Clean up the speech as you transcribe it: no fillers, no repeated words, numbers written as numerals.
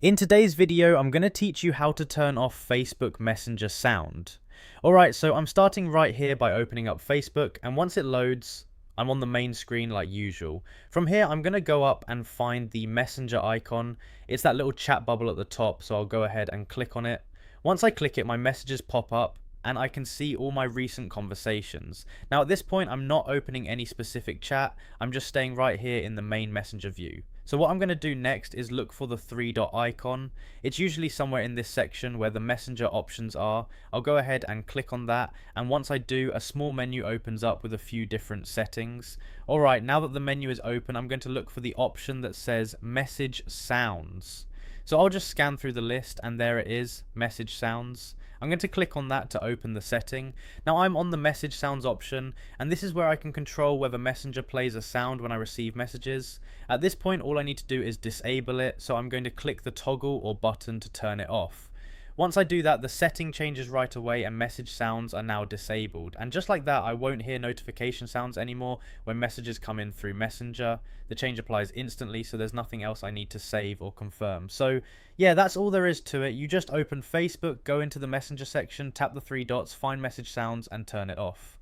In today's video, I'm going to teach you how to turn off Facebook Messenger sound. Alright, so I'm starting right here by opening up Facebook, and once it loads, I'm on the main screen like usual. From here, I'm going to go up and find the Messenger icon. It's that little chat bubble at the top, so I'll go ahead and click on it. Once I click it, my messages pop up, and I can see all my recent conversations. Now at this point, I'm not opening any specific chat, I'm just staying right here in the main Messenger view. So what I'm going to do next is look for the three dot icon. It's usually somewhere in this section where the messenger options are. I'll go ahead and click on that, and once I do, a small menu opens up with a few different settings. Alright, now that the menu is open, I'm going to look for the option that says message sounds. So I'll just scan through the list, and there it is, message sounds. I'm going to click on that to open the setting. Now I'm on the message sounds option, and this is where I can control whether Messenger plays a sound when I receive messages. At this point, all I need to do is disable it, so I'm going to click the toggle or button to turn it off. Once I do that, the setting changes right away and message sounds are now disabled. And just like that, I won't hear notification sounds anymore when messages come in through Messenger. The change applies instantly, so there's nothing else I need to save or confirm. So yeah, that's all there is to it. You just open Facebook, go into the Messenger section, tap the three dots, find message sounds, and turn it off.